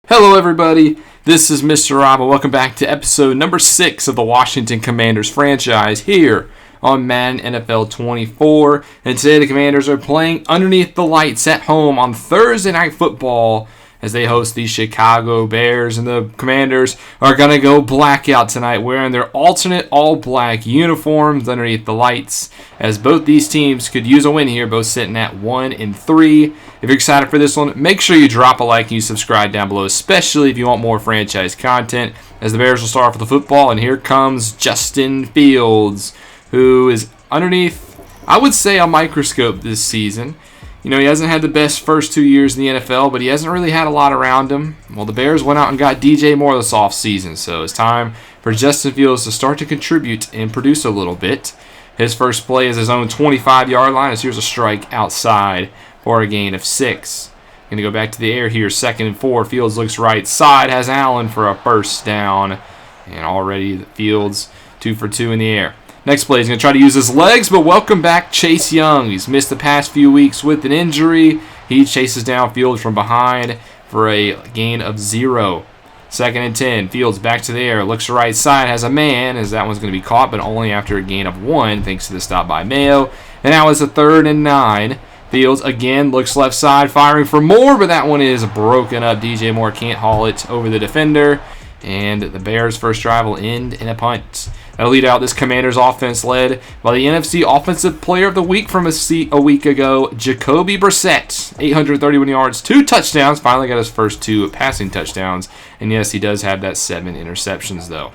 Hello everybody, this is Mr. Rob and welcome back to episode number 6 of the Washington Commanders franchise here on Madden NFL 24. And today the Commanders are playing underneath the lights at home on Thursday Night Football as they host the Chicago Bears. And the Commanders are going to go blackout tonight wearing their alternate all-black uniforms underneath the lights, as both these teams could use a win here, both sitting at 1-3. If you're excited for this one, make sure you drop a like and you subscribe down below, especially if you want more franchise content, as the Bears will start off with the football. And here comes Justin Fields, who is underneath, I would say, a microscope this season. You know, he hasn't had the best first 2 years in the NFL, but he hasn't really had a lot around him. Well, the Bears went out and got DJ Moore this offseason, so it's time for Justin Fields to start to contribute and produce a little bit. His first play is his own 25-yard line, as here's a strike outside for a gain of 6. Going to go back to the air here, 2nd and 4. Fields looks right side, has Allen for a first down, and already Fields 2 for 2 in the air. Next play, he's going to try to use his legs, but welcome back Chase Young. He's missed the past few weeks with an injury. He chases down Fields from behind for a gain of 0. 2nd and 10. Fields back to the air, looks right side, has a man, as that one's going to be caught, but only after a gain of 1, thanks to the stop by Mayo. And now it's a 3rd and 9. Fields again looks left side, firing for Moore, but that one is broken up. DJ Moore can't haul it over the defender, and the Bears' first drive will end in a punt. That'll lead out this Commanders offense led by the NFC Offensive Player of the Week from a week ago, Jacoby Brissett. 831 yards, 2 touchdowns. Finally got his first 2 passing touchdowns. And yes, he does have that 7 interceptions, though.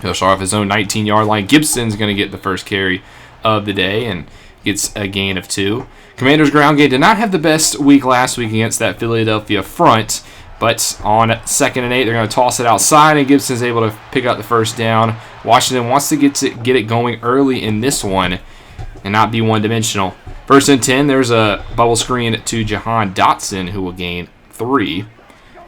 He'll start off his own 19-yard line. Gibson's going to get the first carry of the day and gets a gain of 2. Commanders' ground game did not have the best week last week against that Philadelphia front. But on 2nd and 8, they're going to toss it outside, and Gibson's able to pick up the first down. Washington wants to get it going early in this one and not be one-dimensional. 1st and 10, there's a bubble screen to Jahan Dotson, who will gain 3.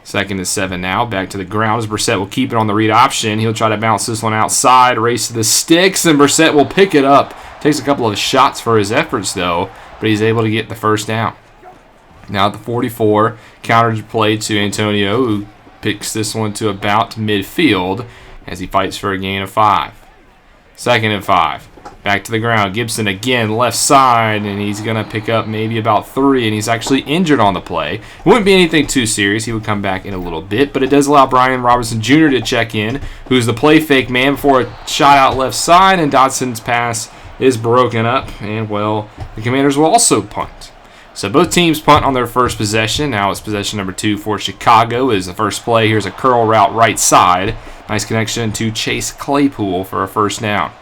2nd and 7 now, back to the ground as Brissett will keep it on the read option. He'll try to bounce this one outside, race to the sticks, and Brissett will pick it up. Takes a couple of shots for his efforts, though, but he's able to get the first down. Now at the 44, counter play to Antonio, who picks this one to about midfield as he fights for a gain of 5. 2nd and 5. Back to the ground. Gibson again, left side, and he's going to pick up maybe about 3, and he's actually injured on the play. It wouldn't be anything too serious. He would come back in a little bit, but it does allow Brian Robinson Jr. to check in, who's the play fake man before a shot out left side, and Dotson's pass is broken up, and, well, the Commanders will also punt. So both teams punt on their first possession. Now it's possession number 2 for Chicago is the first play. Here's a curl route right side. Nice connection to Chase Claypool for a first down.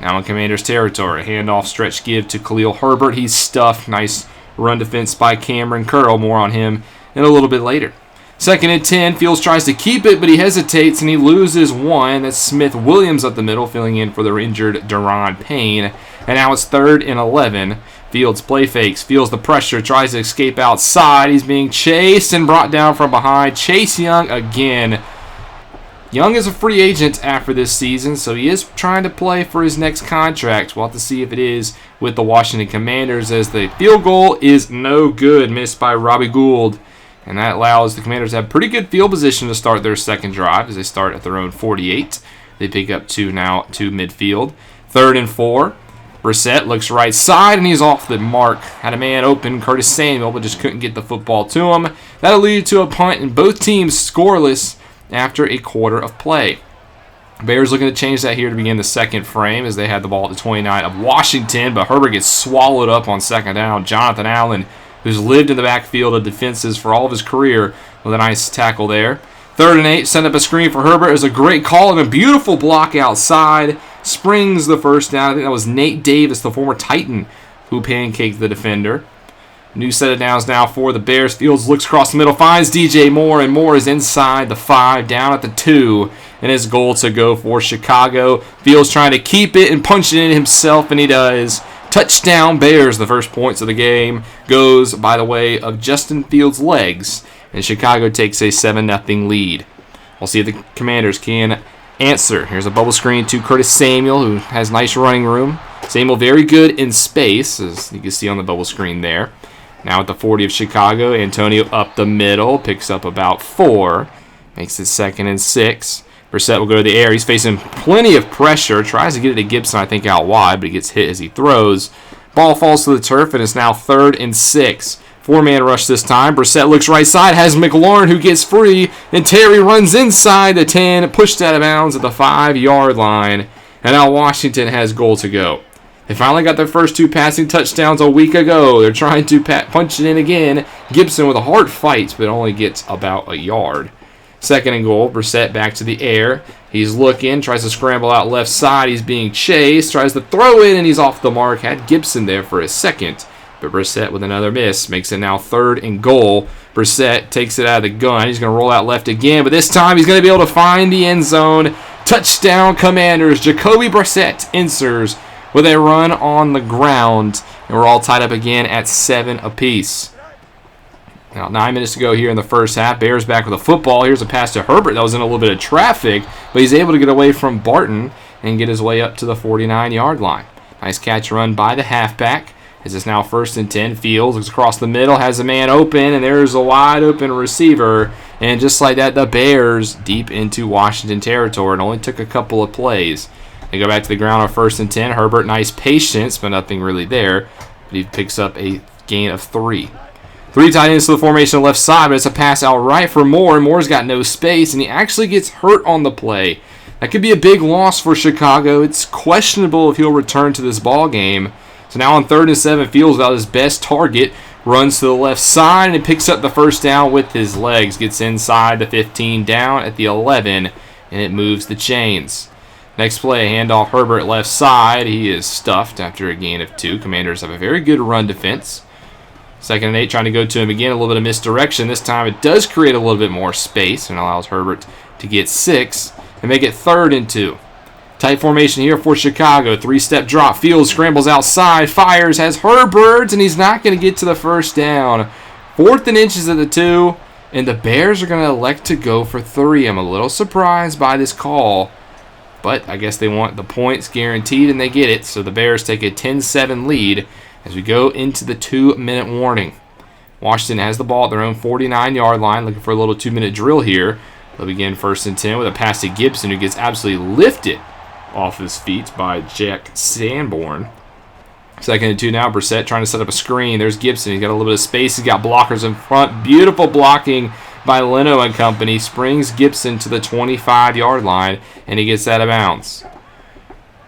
Now in Commanders territory. Handoff stretch give to Khalil Herbert. He's stuffed. Nice run defense by Cameron Curl. More on him in a little bit later. 2nd and 10. Fields tries to keep it, but he hesitates and he loses 1. That's Smith Williams up the middle, filling in for the injured Daron Payne. And now it's 3rd and 11. Fields play fakes, feels the pressure, tries to escape outside. He's being chased and brought down from behind. Chase Young again. Young is a free agent after this season, so he is trying to play for his next contract. We'll have to see if it is with the Washington Commanders, as the field goal is no good, missed by Robbie Gould. And that allows the Commanders to have pretty good field position to start their second drive as they start at their own 48. They pick up 2 now to midfield. 3rd and 4. Brissett looks right side, and he's off the mark. Had a man open, Curtis Samuel, but just couldn't get the football to him. That'll lead to a punt, and both teams scoreless after a quarter of play. Bears looking to change that here to begin the second frame as they had the ball at the 29 of Washington, but Herbert gets swallowed up on 2nd down. Jonathan Allen, who's lived in the backfield of defenses for all of his career, with a nice tackle there. 3rd and 8, send up a screen for Herbert. Is a great call and a beautiful block outside. Springs the first down. I think that was Nate Davis, the former Titan, who pancaked the defender. New set of downs now for the Bears. Fields looks across the middle, finds DJ Moore, and Moore is inside the 5, down at the 2. And his goal to go for Chicago. Fields trying to keep it and punch it in himself, and he does. Touchdown Bears. The first points of the game goes by the way of Justin Fields' legs, and Chicago takes a 7-0 lead. We'll see if the Commanders can answer. Here's a bubble screen to Curtis Samuel, who has nice running room. Samuel very good in space, as you can see on the bubble screen there. Now at the 40 of Chicago, Antonio up the middle, picks up about 4. Makes it 2nd and 6. Brissett will go to the air. He's facing plenty of pressure. Tries to get it to Gibson, I think, out wide, but he gets hit as he throws. Ball falls to the turf, and it's now 3rd and 6. 4-man rush this time. Brissett looks right side, has McLaurin who gets free, and Terry runs inside the 10, pushed out of bounds at the 5-yard line, and now Washington has goal to go. They finally got their first 2 passing touchdowns a week ago. They're trying to punch it in again. Gibson with a hard fight, but only gets about a yard. 2nd and goal. Brissett back to the air. He's looking, tries to scramble out left side. He's being chased, tries to throw it, and he's off the mark. Had Gibson there for a second, but Brissett with another miss makes it now 3rd and goal. Brissett takes it out of the gun. He's going to roll out left again, but this time he's going to be able to find the end zone. Touchdown, Commanders. Jacoby Brissett answers with a run on the ground, and we're all tied up again at 7 apiece. Now 9 minutes to go here in the first half. Bears back with a football. Here's a pass to Herbert that was in a little bit of traffic, but he's able to get away from Barton and get his way up to the 49-yard line. Nice catch run by the halfback. As it's now 1st and 10. Fields looks across the middle, has a man open, and there's a wide open receiver. And just like that, the Bears deep into Washington territory. It only took a couple of plays. They go back to the ground on 1st and 10. Herbert, nice patience, but nothing really there. But he picks up a gain of 3. 3 tight ends to the formation left side, but it's a pass out right for Moore. Moore's got no space, and he actually gets hurt on the play. That could be a big loss for Chicago. It's questionable if he'll return to this ball game. So now on 3rd and 7, Fields without his best target, runs to the left side, and he picks up the first down with his legs. Gets inside the 15, down at the 11, and it moves the chains. Next play, handoff Herbert left side. He is stuffed after a gain of 2. Commanders have a very good run defense. 2nd and 8, trying to go to him again. A little bit of misdirection. This time it does create a little bit more space and allows Herbert to get 6 and make it 3rd and 2. Tight formation here for Chicago. 3-step drop. Fields scrambles outside. Fires. Has Herbert, and he's not going to get to the first down. 4th and inches at the 2, and the Bears are going to elect to go for 3. I'm a little surprised by this call, but I guess they want the points guaranteed, and they get it. So the Bears take a 10-7 lead as we go into the 2-minute warning. Washington has the ball at their own 49-yard line, looking for a little 2-minute drill here. They'll begin 1st and 10 with a pass to Gibson, who gets absolutely lifted off his feet by Jack Sanborn. 2nd and 2 now. Brissett trying to set up a screen. There's Gibson. He's got a little bit of space. He's got blockers in front. Beautiful blocking by Leno and company. Springs Gibson to the 25-yard line, and he gets out of bounds.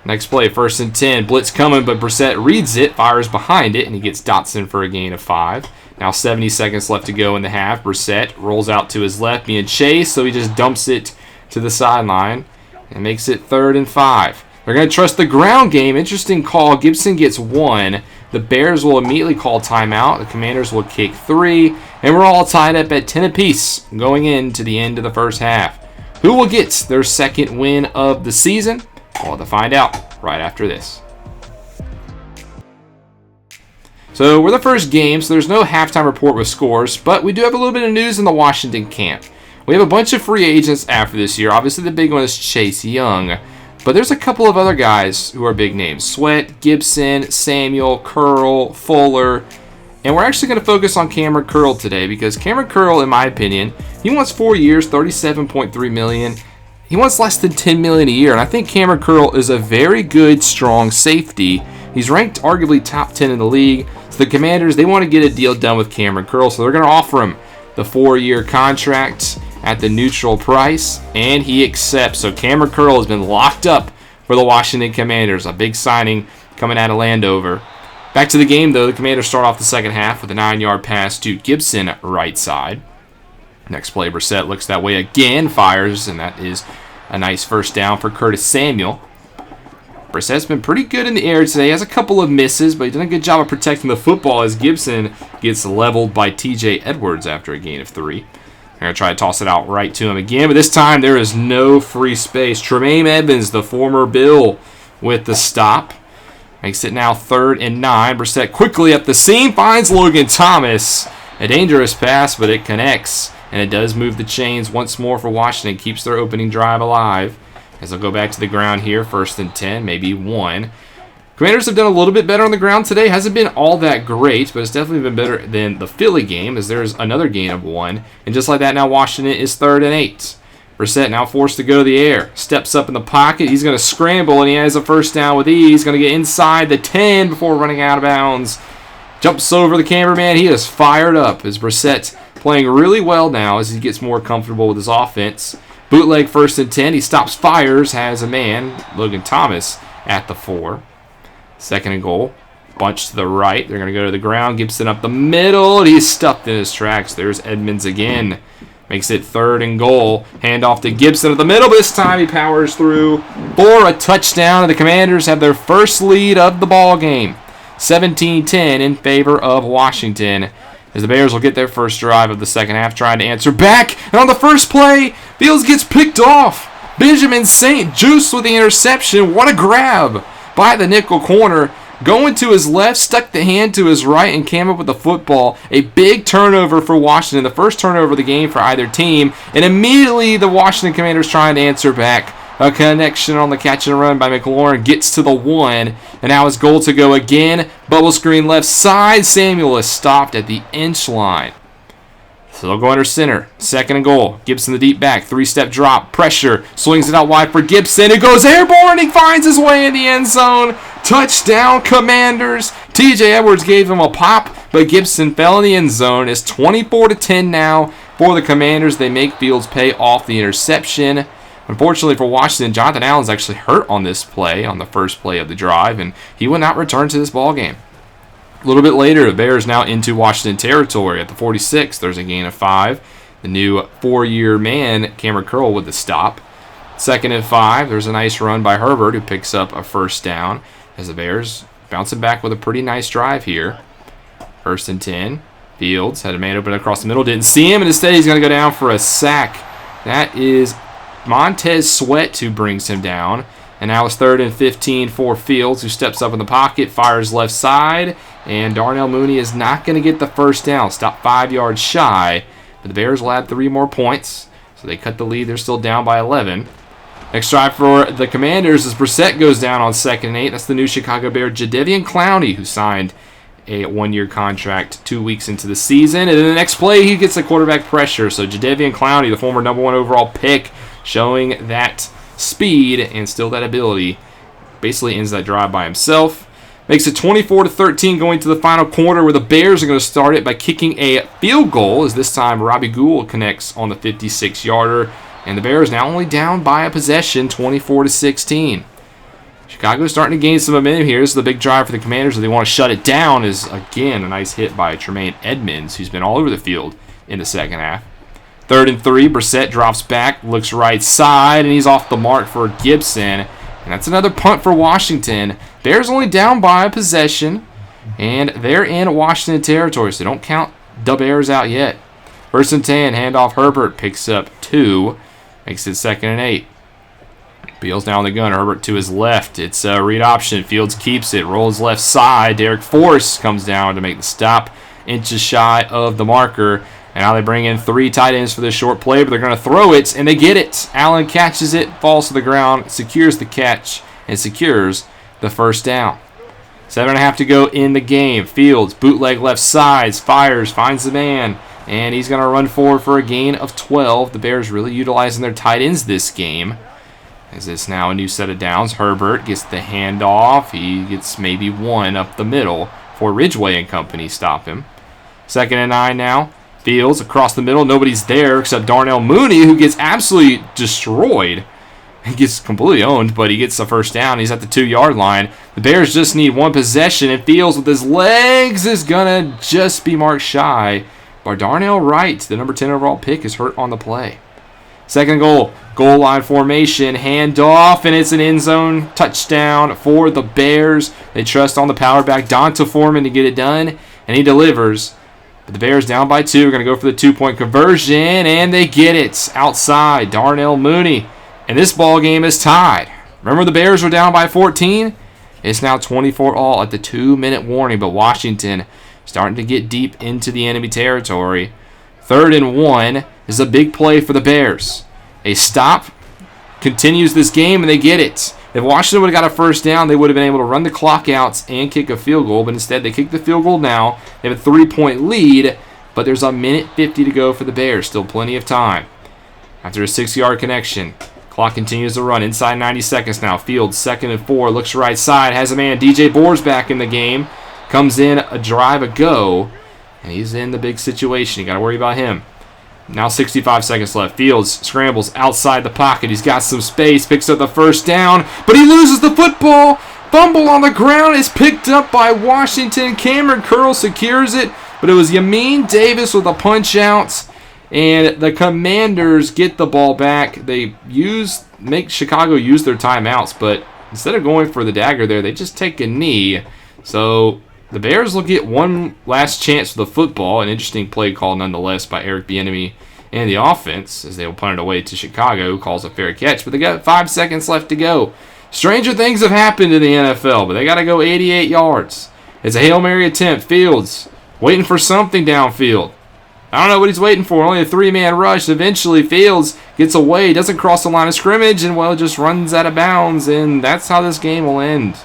Next play, 1st and 10. Blitz coming, but Brissett reads it, fires behind it, and he gets Dotson for a gain of 5. Now 70 seconds left to go in the half. Brissett rolls out to his left, being chased, so he just dumps it to the sideline and makes it 3rd and 5. They're going to trust the ground game. Interesting call. Gibson gets 1. The Bears will immediately call timeout. The Commanders will kick 3, and we're all tied up at 10 apiece going into the end of the first half. Who will get their 2nd win of the season? We'll have to find out right after this. So we're the first game, so there's no halftime report with scores, but we do have a little bit of news in the Washington camp. We have a bunch of free agents after this year. Obviously, the big one is Chase Young, but there's a couple of other guys who are big names. Sweat, Gibson, Samuel, Curl, Fuller, and we're actually going to focus on Cameron Curl today because Cameron Curl, in my opinion, he wants 4 years, $37.3 million. He wants less than $10 million a year, and I think Cameron Curl is a very good, strong safety. He's ranked arguably top 10 in the league. So the Commanders, they want to get a deal done with Cameron Curl, so they're going to offer him the 4-year contract at the neutral price, and he accepts. So Cameron Curl has been locked up for the Washington Commanders. A big signing coming out of Landover. Back to the game, though. The Commanders start off the second half with a 9-yard pass to Gibson right side. Next play, Brissett looks that way again, fires, and that is a nice first down for Curtis Samuel. Brissett's been pretty good in the air today. He has a couple of misses, but he's done a good job of protecting the football as Gibson gets leveled by T.J. Edwards after a gain of 3. They're going to try to toss it out right to him again, but this time there is no free space. Tremaine Edmonds, the former Bill, with the stop. Makes it now 3rd and 9. Brissett quickly up the seam, finds Logan Thomas. A dangerous pass, but it connects. And it does move the chains once more for Washington. Keeps their opening drive alive. As they'll go back to the ground here. 1st and 10, maybe 1. Commanders have done a little bit better on the ground today. Hasn't been all that great, but it's definitely been better than the Philly game, as there's another gain of 1. And just like that, now Washington is 3rd and 8. Brissett now forced to go to the air. Steps up in the pocket. He's going to scramble, and he has a first down with ease. Going to get inside the 10 before running out of bounds. Jumps over the cameraman. He is fired up as Brissett playing really well now as he gets more comfortable with his offense. Bootleg 1st and 10. He stops, fires, has a man, Logan Thomas, at the 4. 2nd and goal. Bunch to the right. They're going to go to the ground. Gibson up the middle. And he's stuffed in his tracks. There's Edmonds again. Makes it 3rd and goal. Handoff to Gibson at the middle. This time he powers through for a touchdown. And the Commanders have their first lead of the ball game. 17-10 in favor of Washington. As the Bears will get their first drive of the second half, trying to answer back. And on the first play, Fields gets picked off. Benjamin St. Juste with the interception. What a grab by the nickel corner. Going to his left, stuck the hand to his right, and came up with the football. A big turnover for Washington, the first turnover of the game for either team. And immediately the Washington Commanders trying to answer back. A connection on the catch and run by McLaurin gets to the 1. And now it's goal to go again. Bubble screen left side. Samuel is stopped at the inch line. So they'll go under center. 2nd and goal. Gibson the deep back. 3-step drop. Pressure. Swings it out wide for Gibson. It goes airborne. He finds his way in the end zone. Touchdown, Commanders. TJ Edwards gave him a pop, but Gibson fell in the end zone. It's 24-10 now for the Commanders. They make Fields pay off the interception. Unfortunately for Washington, Jonathan Allen's actually hurt on this play, on the first play of the drive, and he will not return to this ballgame. A little bit later, the Bears now into Washington territory. At the 46, there's a gain of 5. The new 4-year man, Cameron Curl, with the stop. 2nd and 5, there's a nice run by Herbert, who picks up a first down, as the Bears bouncing back with a pretty nice drive here. 1st and 10. Fields had a man open across the middle, didn't see him, and instead he's going to go down for a sack. That is Montez Sweat who brings him down. And now it's 3rd and 15 for Fields, who steps up in the pocket, fires left side, and Darnell Mooney is not going to get the first down. Stop 5 yards shy, but the Bears will add 3 more points, so they cut the lead. They're still down by 11. Next drive for the Commanders as Brissett goes down on 2nd and 8. That's the new Chicago Bear, Jadeveon Clowney, who signed a 1-year contract 2 weeks into the season. And in the next play, he gets a quarterback pressure. So Jadeveon Clowney, the former number 1 overall pick, showing that speed and still that ability, basically ends that drive by himself. Makes it 24-13 going to the final quarter, where the Bears are going to start it by kicking a field goal, as this time Robbie Gould connects on the 56-yarder. And the Bears now only down by a possession, 24-16. Chicago's starting to gain some momentum here. This is the big drive for the Commanders. If they want to shut it down, is again a nice hit by Tremaine Edmonds, who's been all over the field in the second half. 3rd and 3, Brissett drops back, looks right side, and he's off the mark for Gibson. And that's another punt for Washington. Bears only down by a possession, and they're in Washington territory, so don't count the Bears out yet. 1st and 10, handoff Herbert, picks up 2. Makes it 2nd and 8. Beal's now on the gun. Herbert to his left. It's a read option. Fields keeps it. Rolls left side. Derek Force comes down to make the stop. Inches shy of the marker. And now they bring in 3 tight ends for this short play, but they're going to throw it, and they get it. Allen catches it, falls to the ground, secures the catch, and secures the first down. 7.5 to go in the game. Fields, bootleg left sides, fires, finds the man. And he's going to run forward for a gain of 12. The Bears really utilizing their tight ends this game. As it's now a new set of downs. Herbert gets the handoff. He gets maybe 1 up the middle for Ridgeway and company stop him. 2nd and 9 now. Fields across the middle. Nobody's there except Darnell Mooney, who gets absolutely destroyed. He gets completely owned, but he gets the first down. He's at the 2-yard line. The Bears just need 1 possession, and Fields with his legs is going to just be marked shy. But Darnell Wright, the number 10 overall pick, is hurt on the play. 2nd goal, goal line formation, handoff, and it's an end zone touchdown for the Bears. They trust on the power back, Donta Foreman, to get it done, and he delivers. But the Bears down by 2, are going to go for the 2-point conversion, and they get it outside. Darnell Mooney, and this ball game is tied. Remember the Bears were down by 14? It's now 24-all at the 2-minute warning, but Washington starting to get deep into the enemy territory. 3rd and 1 is a big play for the Bears. A stop continues this game, and they get it. If Washington would have got a first down, they would have been able to run the clock out and kick a field goal, but instead they kick the field goal now. They have a 3-point lead, but there's a minute 50 to go for the Bears. Still plenty of time. After a 6-yard connection, clock continues to run. Inside 90 seconds now. Fields, 2nd and 4. Looks right side. Has a man. DJ Boer's back in the game. Comes in, a drive, a go. And he's in the big situation. You got to worry about him. Now 65 seconds left. Fields scrambles outside the pocket. He's got some space. Picks up the first down. But he loses the football. Fumble on the ground is picked up by Washington. Cameron Curl secures it. But it was Yamin Davis with a punch out. And the Commanders get the ball back. They make Chicago use their timeouts, but instead of going for the dagger there, they just take a knee. So the Bears will get one last chance for the football. An interesting play call nonetheless by Eric Bieniemy and the offense as they will punt it away to Chicago, who calls a fair catch. But they got 5 seconds left to go. Stranger things have happened in the NFL, but they got to go 88 yards. It's a Hail Mary attempt. Fields waiting for something downfield. I don't know what he's waiting for. Only a 3-man rush. Eventually, Fields gets away, doesn't cross the line of scrimmage, and, well, just runs out of bounds, and that's how this game will end.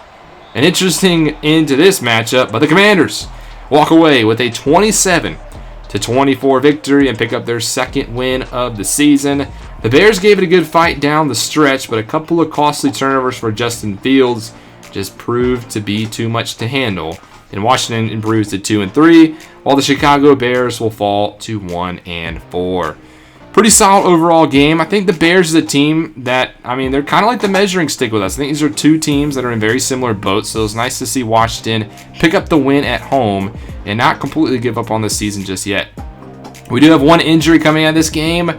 An interesting end to this matchup, but the Commanders walk away with a 27-24 victory and pick up their 2nd win of the season. The Bears gave it a good fight down the stretch, but a couple of costly turnovers for Justin Fields just proved to be too much to handle. And Washington improves to 2-3, while the Chicago Bears will fall to 1-4. Pretty solid overall game. I think the Bears is a team that, they're kind of like the measuring stick with us. I think these are two teams that are in very similar boats, so it's nice to see Washington pick up the win at home and not completely give up on the season just yet. We do have one injury coming out of this game,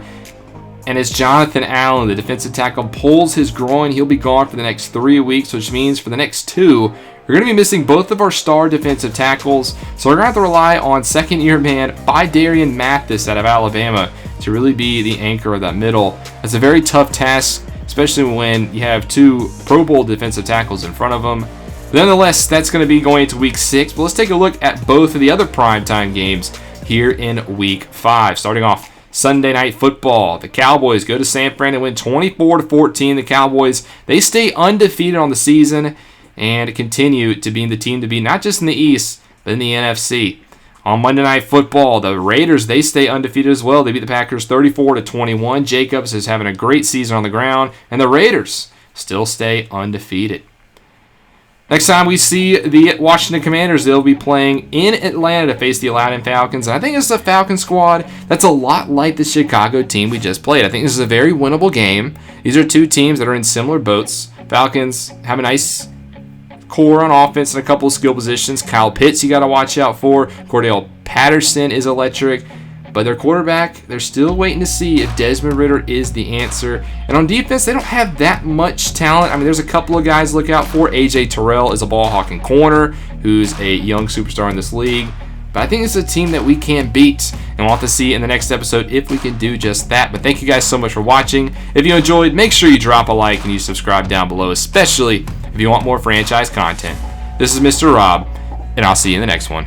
and it's Jonathan Allen, the defensive tackle, pulls his groin. He'll be gone for the next 3 weeks, which means for the next 2, we're going to be missing both of our star defensive tackles, so we're going to have to rely on second-year man Phidarian Mathis out of Alabama to really be the anchor of that middle. That's a very tough task, especially when you have 2 Pro Bowl defensive tackles in front of them. But nonetheless, that's going to be going into Week 6, but let's take a look at both of the other primetime games here in Week 5. Starting off Sunday Night Football, the Cowboys go to San Fran and win 24-14. The Cowboys, they stay undefeated on the season and continue to be the team to beat, not just in the East, but in the NFC. On Monday Night Football, the Raiders, they stay undefeated as well. They beat the Packers 34-21. Jacobs is having a great season on the ground, and the Raiders still stay undefeated. Next time we see the Washington Commanders, they'll be playing in Atlanta to face the Aladdin Falcons. And I think it's a Falcon squad that's a lot like the Chicago team we just played. I think this is a very winnable game. These are two teams that are in similar boats. Falcons have a nice core on offense and a couple of skill positions. Kyle Pitts you got to watch out for. Cordell Patterson is electric. But their quarterback, they're still waiting to see if Desmond Ridder is the answer. And on defense, they don't have that much talent. There's a couple of guys to look out for. A.J. Terrell is a ball-hawking corner who's a young superstar in this league. But I think it's a team that we can beat. And we'll have to see in the next episode if we can do just that. But thank you guys so much for watching. If you enjoyed, make sure you drop a like and you subscribe down below, especially if you want more franchise content. This is Mr. Rob, and I'll see you in the next one.